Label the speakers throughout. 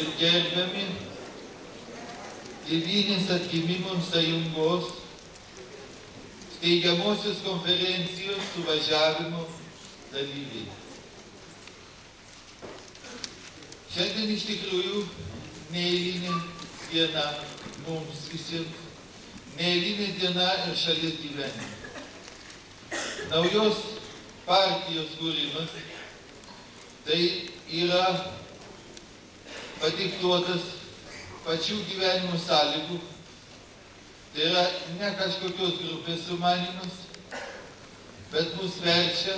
Speaker 1: ir gerbiami Tėvynės atgimimo sąjungos steigiamosios konferencijos suvažiavimo dalyviai. Šiandien iš tikrųjų neeilinė diena mums visiems, neeilinė diena ir šalies gyvenime. Naujos partijos kūrimas tai yra padiktuotas pačių gyvenimo sąlygų, tai yra ne kažkokios grupės sumanymas, bet mus verčia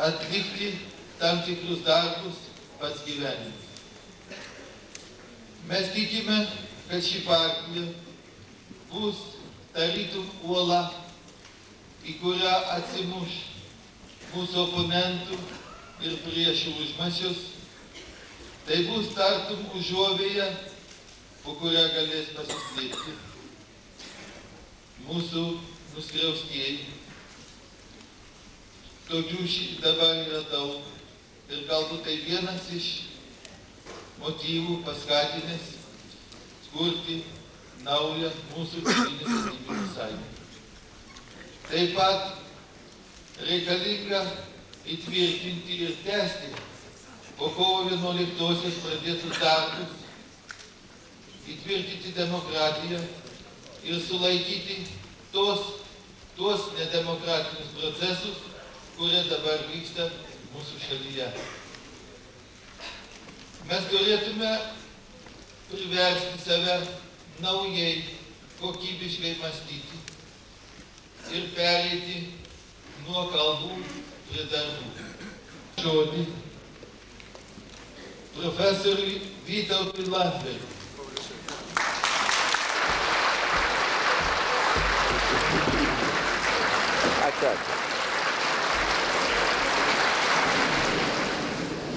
Speaker 1: atlikti tam tikrus darbus pats gyvenimas. Mes tikime, kad ši partija bus tarytum uola, į kurią atsimuš mūsų oponentų ir priešų užmačios. Tai bus tartum užuovėja, po kurią galės pasislėpti mūsų nuskriaustieji. Tokių dabar yra daug ir galbūt tai vienas iš motyvų paskatinęs kurti naują mūsų Tėvynės atgimimo sąjungą. Taip pat reikalinga įtvirtinti ir tęsti po kovo 11-osios pradėtus darbus, įtvirtinti demokratiją ir sulaikyti tuos nedemokratinius procesus, kurie dabar vyksta mūsų šalyje. Mes turėtume priversti save naujai, kokybiškai mąstyti ir pereiti nuo kalbų prie darbų. Žodį profesoriui Vytautui Landsbergiui.
Speaker 2: Ačiū.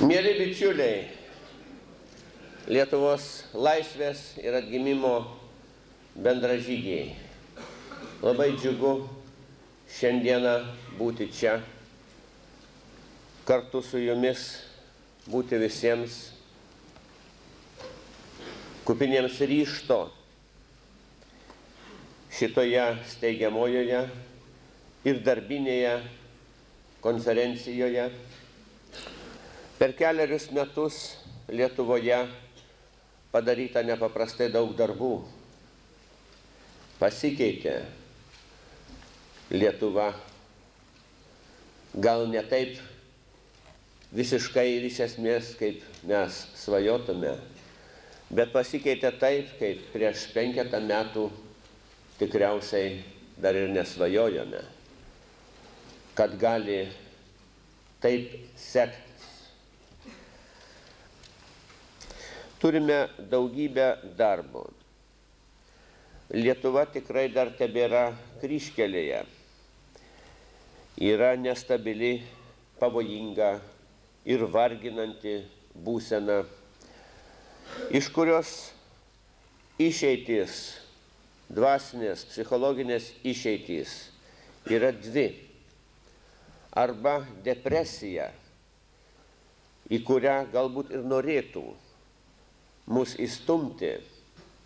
Speaker 2: Mieli bičiuliai, Lietuvos laisvės ir atgimimo bendražygiai, labai džiugu šiandieną būti čia, kartu su jumis būti visiems kupiniems ryžto šitoje steigiamojoje ir darbinėje konferencijoje. Per kelerius metus Lietuvoje padaryta nepaprastai daug darbų. Pasikeitė Lietuva, gal ne taip visiškai ir iš esmės, kaip mes svajotume, bet pasikeitė taip, kaip prieš 5 metų tikriausiai dar ir nesvajojome, kad gali taip sektis. Turime daugybę darbo. Lietuva tikrai dar tebėra kryžkelėje. Yra nestabili, pavojinga ir varginanti būsena, iš kurios išeitys, dvasinės, psichologinės išeitys yra dvi. Arba depresija, į kurią galbūt ir norėtų mus įstumti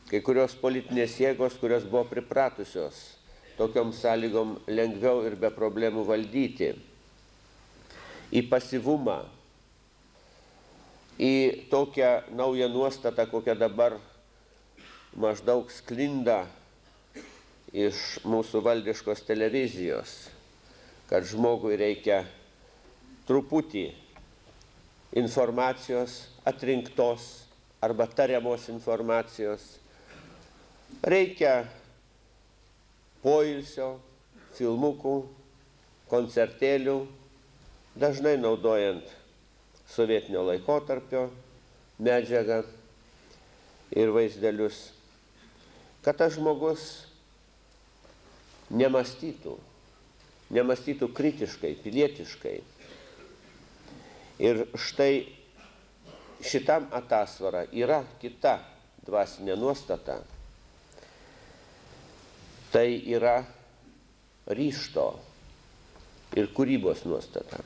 Speaker 2: kai kurios politinės jėgos, kurios buvo pripratusios tokiom sąlygom lengviau ir be problemų valdyti, į pasyvumą, į tokią naują nuostatą, kokią dabar maždaug sklinda iš mūsų valdiškos televizijos, kad žmogui reikia truputį informacijos atrinktos arba tariamos informacijos, reikia poilsio, filmukų, koncertėlių, dažnai naudojant sovietinio laikotarpio medžiagą ir vaizdelius, kad tas žmogus nemąstytų kritiškai, pilietiškai. Ir štai šitam atasvara yra kita dvasinė nuostata. Tai yra ryžto ir kūrybos nuostata.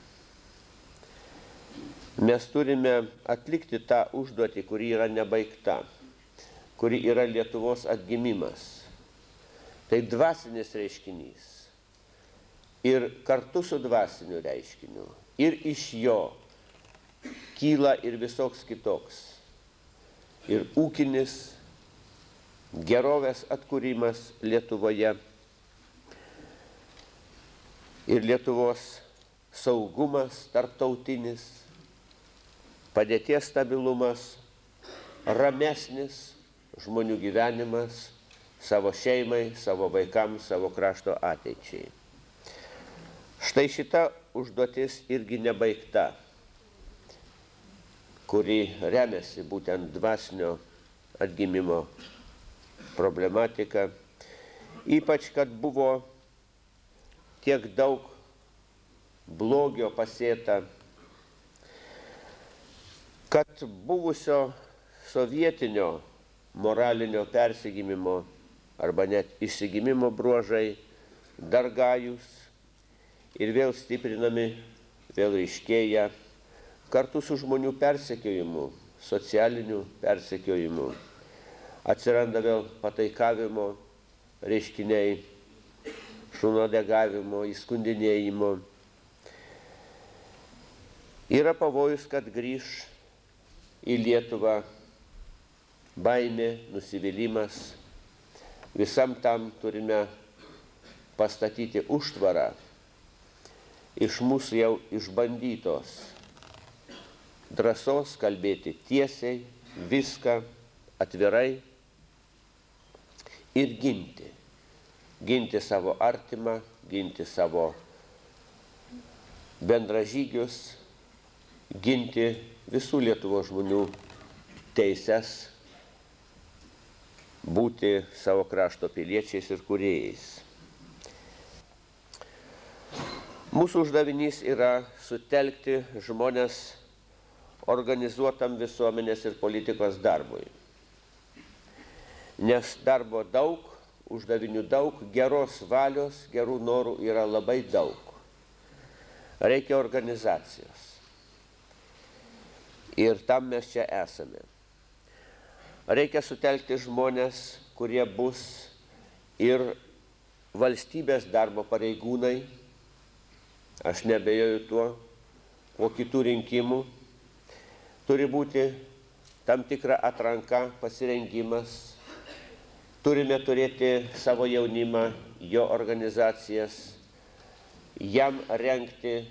Speaker 2: Mes turime atlikti tą užduotį, kuri yra nebaigta, kuri yra Lietuvos atgimimas. Tai dvasinis reiškinys. Ir kartu su dvasiniu reiškiniu. Ir iš jo kyla ir visoks kitoks. Ir ūkinis gerovės atkūrimas Lietuvoje. Ir Lietuvos saugumas tarptautinis, padėties stabilumas, ramesnis žmonių gyvenimas savo šeimai, savo vaikams, savo krašto ateičiai. Štai šita užduotis irgi nebaigta, kuri remiasi būtent dvasinio atgimimo problematika, ypač kad buvo tiek daug blogio pasėta, kad buvusio sovietinio moralinio persigimimo arba net išsigimimo bruožai dar gajūs ir vėl stiprinami, vėl ryškėja kartu su žmonių persekiojimu, socialiniu persekiojimu. Atsiranda vėl pataikavimo reiškiniai, šunodegavimo, įskundinėjimo. Yra pavojus, kad grįš į Lietuvą baimė, nusivylimas. Visam tam turime pastatyti užtvarą iš mūsų jau išbandytos drąsos kalbėti tiesiai, viską atvirai ir ginti. Ginti savo artimą, ginti savo bendražygius, ginti visų Lietuvos žmonių teises, būti savo krašto piliečiais ir kūrėjais. Mūsų uždavinys yra sutelkti žmonės organizuotam visuomenės ir politikos darbui. Nes darbo daug, uždavinių daug, geros valios, gerų norų yra labai daug. Reikia organizacijos. Ir tam mes čia esame. Reikia sutelkti žmonės, kurie bus ir valstybės darbo pareigūnai, aš neabejoju tuo, po kitų rinkimų. Turi būti tam tikra atranka, pasirengimas. Turime turėti savo jaunimą, jo organizacijas, jam rengti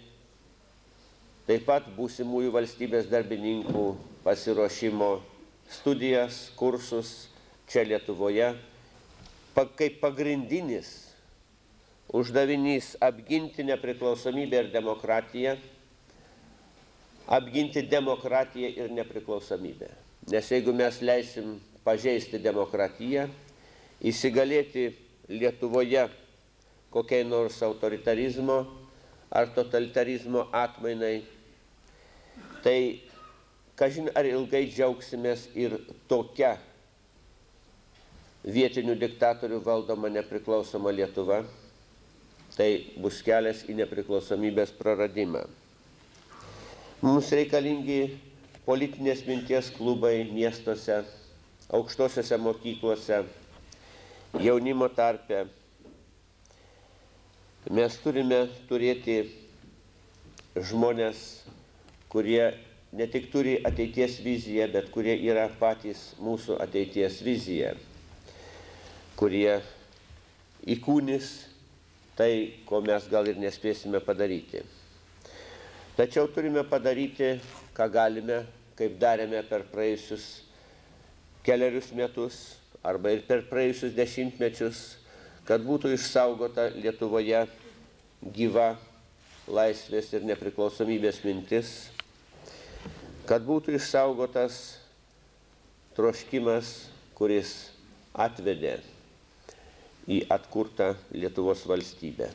Speaker 2: taip pat būsimųjų valstybės darbininkų pasiruošimo studijas, kursus čia Lietuvoje, kaip pagrindinis uždavinys apginti nepriklausomybę ir demokratiją, apginti demokratiją ir nepriklausomybę. Nes jeigu mes leisim pažeisti demokratiją, įsigalėti Lietuvoje kokiai nors autoritarizmo ar totalitarizmo atmainai, tai kažin ar ilgai džiaugsimės ir tokia vietinių diktatorių valdoma nepriklausoma Lietuva, tai bus kelias į nepriklausomybės praradimą. Mums reikalingi politinės minties klubai miestuose, aukštosiuose mokyklose, jaunimo tarpe. Mes turime turėti žmonės, kurie ne tik turi ateities viziją, bet kurie yra patys mūsų ateities vizija, kurie įkūnys tai, ko mes gal ir nespėsime padaryti. Tačiau turime padaryti, ką galime, kaip darėme per praėjusius kelerius metus arba ir per praėjusius dešimtmečius, kad būtų išsaugota Lietuvoje gyva laisvės ir nepriklausomybės mintis, kad būtų išsaugotas troškimas, kuris atvedė į atkurtą Lietuvos valstybę.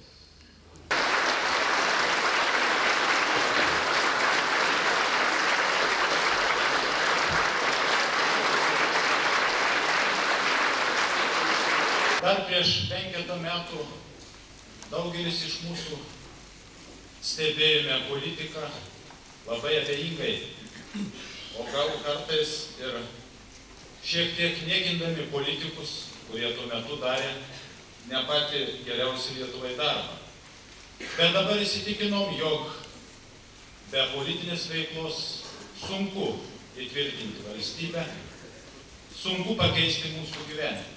Speaker 3: Dar prieš 5 metų daugelis iš mūsų stebėjome politiką, labai abejingai, o gal kartais ir šiek tiek niekindami politikus, kurie tuo metu darė ne patį geriausią Lietuvai darbą. Bet dabar įsitikinom, jog be politinės veiklos sunku įtvirtinti valstybę, sunku pakeisti mūsų gyvenimą.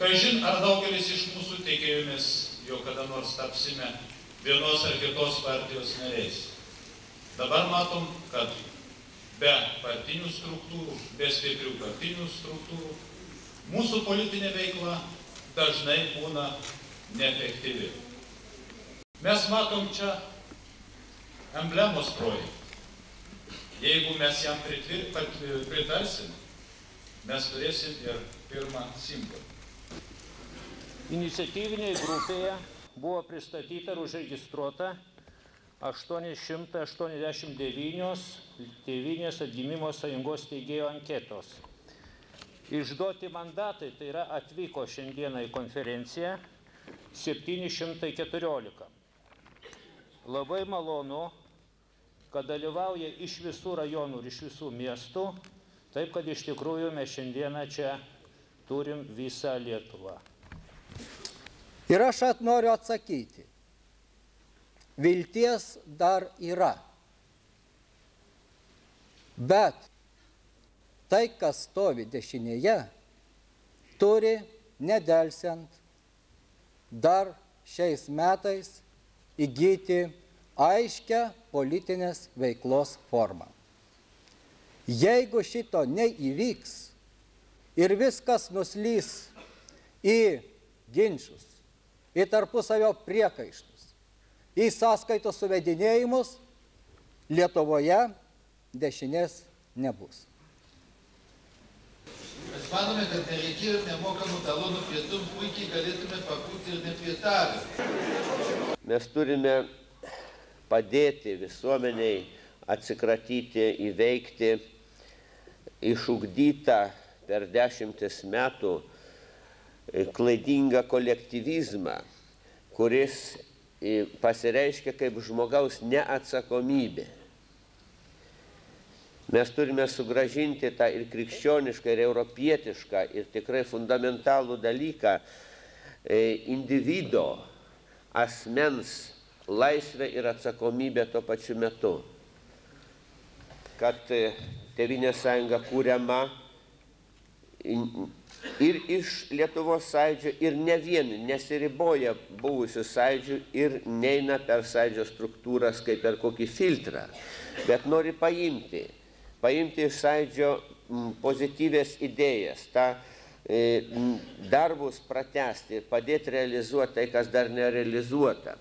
Speaker 3: Kažin, ar daugelis iš mūsų tikėjomės, jog kada nors tapsime vienos ar kitos partijos nariais. Dabar matom, kad be partinių struktūrų, be stiprių partinių struktūrų, mūsų politinė veikla dažnai būna neefektyvi. Mes matom čia emblemos projektą. Jeigu mes jam pritarsim, mes turėsim ir pirmą simbolį.
Speaker 4: Iniciatyvinėje grupėje buvo pristatyta ir užregistruota 889 Tėvynės atgimimo sąjungos steigėjų anketos. Išduoti mandatai, tai yra atvyko šiandieną į konferenciją 714. Labai malonu, kad dalyvauja iš visų rajonų ir iš visų miestų, taip kad iš tikrųjų mes šiandieną čia turim visą Lietuvą.
Speaker 5: Ir aš noriu atsakyti, vilties dar yra, bet tai, kas stovi dešinėje, turi nedelsiant dar šiais metais įgyti aiškią politinės veiklos formą. Jeigu šito neįvyks ir viskas nuslys į ginčius, į tarpusavio priekaištus, į sąskaitos suvedinėjimus, Lietuvoje dešinės nebus.
Speaker 1: Mes manome, kad nereikėjo nemokamų talonų pietum, puikiai galėtume papūti ir nepietavę.
Speaker 2: Mes turime padėti visuomeniai atsikratyti, įveikti išugdytą per 10 metų klaidingą kolektyvizmą, kuris pasireiškia kaip žmogaus neatsakomybė. Mes turime sugrąžinti tą ir krikščionišką, ir europietišką, ir tikrai fundamentalų dalyką individo, asmens laisvę ir atsakomybę tuo pačiu metu. Kad Tėvynės sąjunga kūriama ir iš Lietuvos sąjūdžio, ir ne vien nesiriboja buvusių sąjūdžių ir neina per sąjūdžio struktūras kaip per kokį filtrą, bet nori paimti iš sąjūdžio pozityvės idėjas, tą darbus pratęsti ir padėti realizuoti tai, kas dar nerealizuota.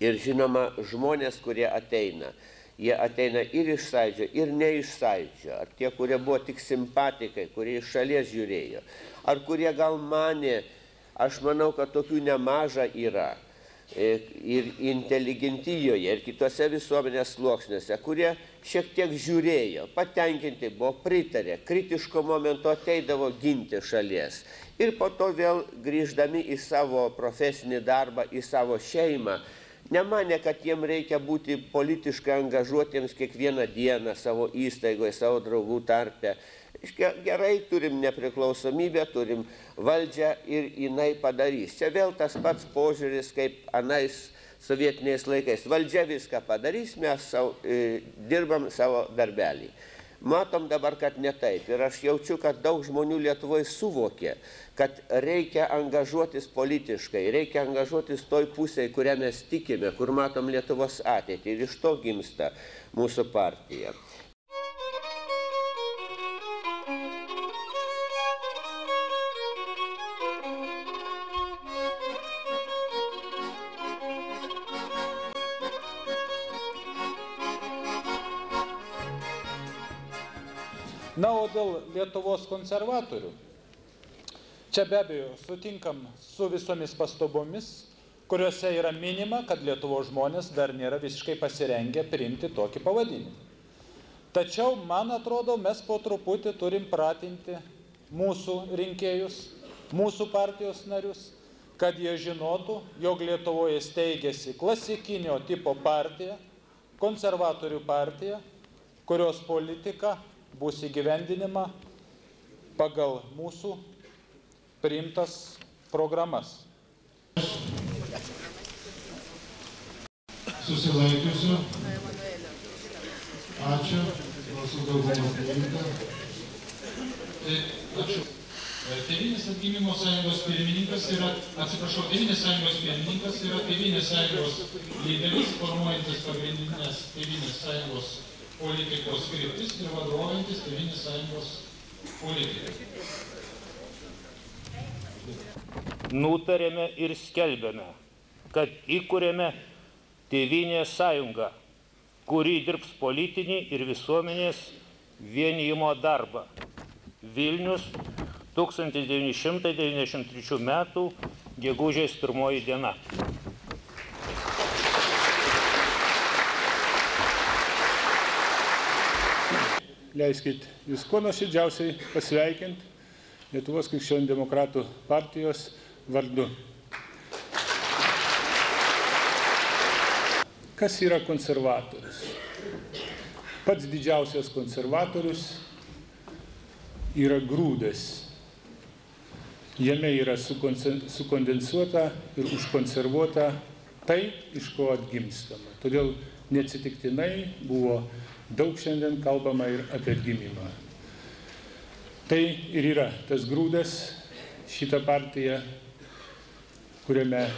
Speaker 2: Ir žinoma, žmonės, kurie ateina, jie ateina ir iš sąjūdžio, ir ne iš sąjūdžio. Ar tie, kurie buvo tik simpatikai, kurie iš šalies žiūrėjo, ar kurie gal manė, aš manau, kad tokių nemaža yra ir inteligentijoje, ir kitose visuomenės sluoksniuose, kurie šiek tiek žiūrėjo, patenkinti buvo, pritarė, kritiško momento ateidavo ginti šalies. Ir po to vėl grįždami į savo profesinį darbą, į savo šeimą, nemanė, kad jiem reikia būti politiškai angažuotiems kiekvieną dieną savo įstaigoje, savo draugų tarpe. Gerai, turim nepriklausomybę, turim valdžią ir jinai padarys. Čia vėl tas pats požiūris, kaip anais sovietiniais laikais. Valdžia viską padarys, mes dirbam savo darbelį. Matom dabar, kad ne taip. Ir aš jaučiu, kad daug žmonių Lietuvoje suvokė, kad reikia angažuotis politiškai, reikia angažuotis toj pusėje, kurią mes tikime, kur matom Lietuvos ateitį. Ir iš to gimsta mūsų partija.
Speaker 6: Na, o dėl Lietuvos konservatorių, čia be abejo sutinkam su visomis pastabomis, kuriuose yra minima, kad Lietuvos žmonės dar nėra visiškai pasirengę priimti tokį pavadinimą. Tačiau, man atrodo, mes po truputį turim pratinti mūsų rinkėjus, mūsų partijos narius, kad jie žinotų, jog Lietuvoje steigėsi klasikinio tipo partija, konservatorių partija, kurios politika bus įgyvendinima pagal mūsų priimtas programas.
Speaker 7: Susilaikiusių. Ačiū. Balsų dauguma priimta.
Speaker 3: Ačiū. Tėvynės atgimimo sąjungos pirmininkas yra, atsiprašau, Tėvynės sąjungos pirmininkas yra Tėvynės sąjungos lyderis, formuojantis pagrindinės Tėvynės sąjungos politikos kryptis ir vadovaujantis Tėvynės sąjungos politikai.
Speaker 4: Nutarėme ir skelbėme, kad įkūrėme Tėvynės sąjungą, kuri dirbs politinį ir visuomenės vienijimo darbą. Vilnius, 1993 metų, gegužės 1 diena.
Speaker 8: Leiskit jūs kuo nuoširdžiausiai pasveikinti Lietuvos krikščionių demokratų partijos vardu. Kas yra konservatorius? Pats didžiausias konservatorius yra grūdas. Jame yra sukondensuota ir užkonservuota tai, iš ko atgimstama. Todėl neatsitiktinai buvo daug šiandien kalbama ir apie atgimimą. Tai ir yra tas grūdas, šita partija, kuriame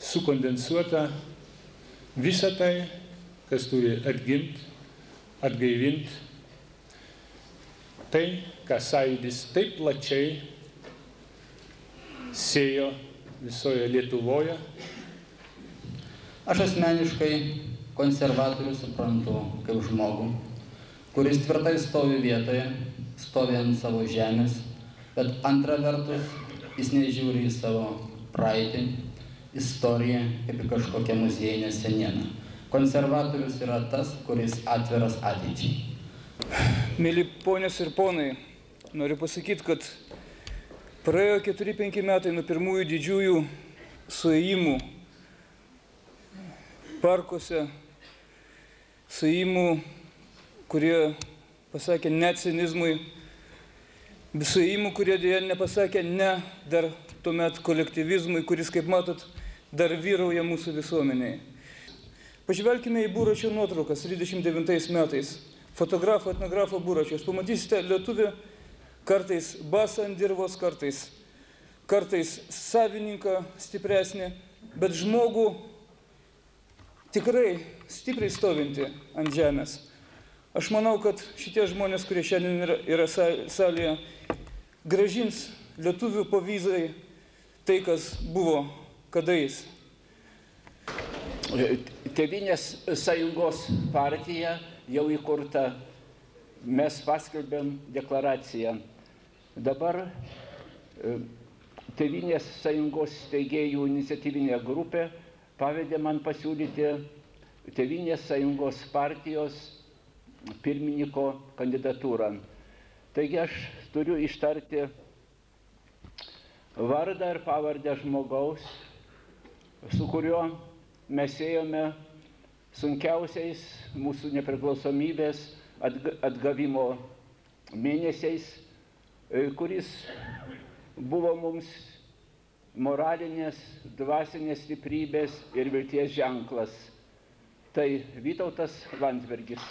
Speaker 8: sukondensuota visa tai, kas turi atgimti, atgaivinti, tai, ką Sąjūdis taip plačiai sėjo visoje Lietuvoje.
Speaker 9: Aš asmeniškai konservatorių suprantu kaip žmogų, kuris tvirtai stovi vietoje, stovi ant savo žemės, bet antra vertus jis nežiūri į savo praeitį, istoriją kaip į kažkokią muziejinę senieną. Konservatorius yra tas, kuris atviras ateičiai.
Speaker 10: Mėly ponios ir ponai, noriu pasakyti, kad praėjo 4-5 metai nuo pirmųjų didžiųjų suėjimų parkuose, suėjimų, kurie pasakė ne cinizmui, suėjimų, kurie dėja nepasakė ne dar tuomet kolektyvizmui, kuris, kaip matot, dar vyrauja mūsų visuomenėje. Pažvelkime į Buračio nuotraukas 39 metais. Fotografo, etnografo Buračios. Pamatysite lietuvį kartais basą ant dirvos, kartais savininką stipresnį, bet žmogų tikrai stipriai stovinti ant žemės. Aš manau, kad šitie žmonės, kurie šiandien yra salėje, grąžins lietuvių pavyzdai tai, kas buvo kadais.
Speaker 11: Tėvynės sąjungos partija jau įkurta, mes paskelbėm deklaraciją. Dabar Tėvynės sąjungos steigėjų iniciatyvinė grupė pavedė man pasiūlyti Tėvynės sąjungos partijos pirmininko kandidatūrą. Taigi aš turiu ištarti vardą ir pavardę žmogaus, su kuriuo mes ėjome sunkiausiais mūsų nepriklausomybės atgavimo mėnesiais, kuris buvo mums moralinės, dvasinės stiprybės ir vilties ženklas. Tai Vytautas Landsbergis.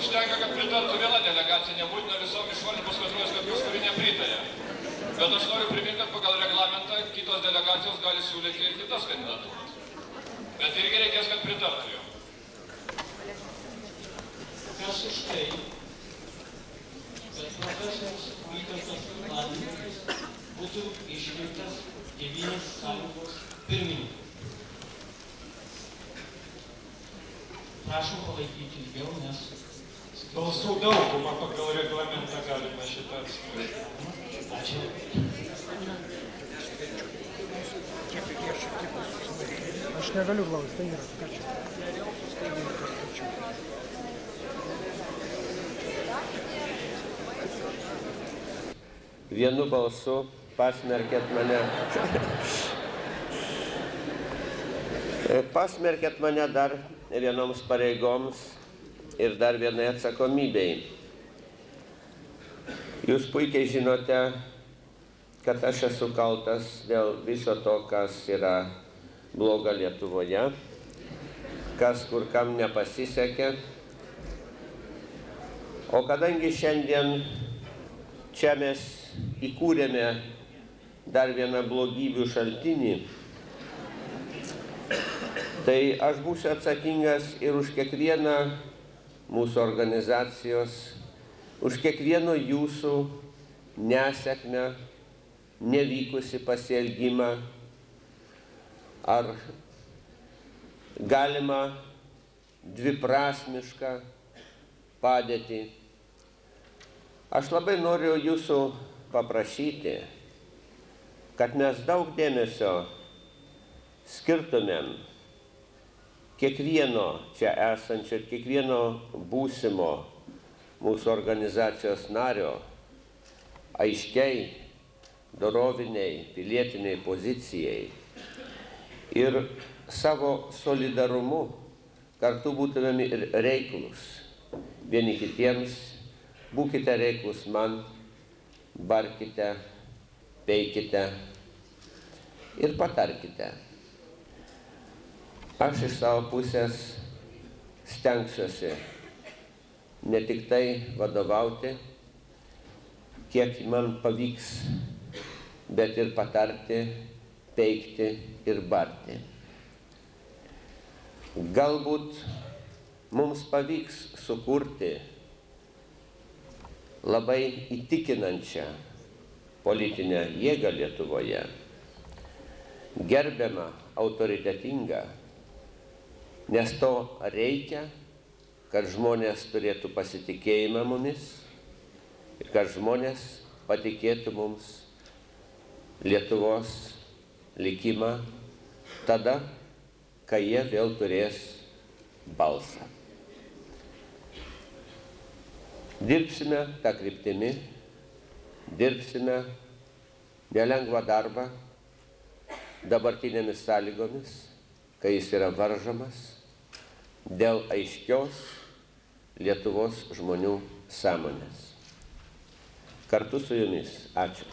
Speaker 3: Užtenka, kad pritartų viena delegacija, nebūtina visom išvardinti paskatruos, kad kažkuri nepritarė. Bet aš noriu priminti, kad pagal reglamentą kitos delegacijos gali siūlyti ir kitas kandidatūras. Bet irgi reikės, kad pritartų jo.
Speaker 12: Kas už tai, kad profesorius Vytautas Landsbergis būtų išrinktas Tėvynės sąjungos pirmininku. Prašom palaikyti ilgiau, nes...
Speaker 6: Balsų daugumą pagal reglamentą galime šitą atsakyti.
Speaker 12: Ačiū.
Speaker 13: Aš negaliu klausti, tai yra skaičius.
Speaker 2: Vienu balsu pasmerkėt mane. Pasmerkėt mane dar vienoms pareigoms ir dar vienai atsakomybei. Jūs puikiai žinote, kad aš esu kaltas dėl viso to, kas yra bloga Lietuvoje, kas kur kam nepasisekė. O kadangi šiandien čia mes įkūrėme dar vieną blogybių šaltinį, tai aš būsiu atsakingas ir už kiekvieną mūsų organizacijos, už kiekvieno jūsų nesėkmę, nevykusi pasielgimą ar galima dviprasmišką padėtį. Aš labai noriu jūsų paprašyti, kad mes daug dėmesio skirtumėm kiekvieno čia esančio ir kiekvieno būsimo mūsų organizacijos nario aiškiai, doroviniai, pilietiniai pozicijai ir savo solidarumu kartu būtumėm ir reiklus vieni kitiems. Būkite reiklus man, barkite, peikite ir patarkite. Aš iš savo pusės stengsiuosi ne tik tai vadovauti, kiek man pavyks, bet ir patarti, peikti ir barti. Galbūt mums pavyks sukurti labai įtikinančią politinę jėgą Lietuvoje, gerbiamą, autoritetingą, nes to reikia, kad žmonės turėtų pasitikėjimą mumis ir kad žmonės patikėtų mums Lietuvos likimą tada, kai jie vėl turės balsą. Dirbsime tą kryptimį, dirbsime nelengvą darbą dabartinėmis sąlygomis, kai jis yra varžomas dėl aiškios Lietuvos žmonių sąmonės. Kartu su jumis. Ačiū.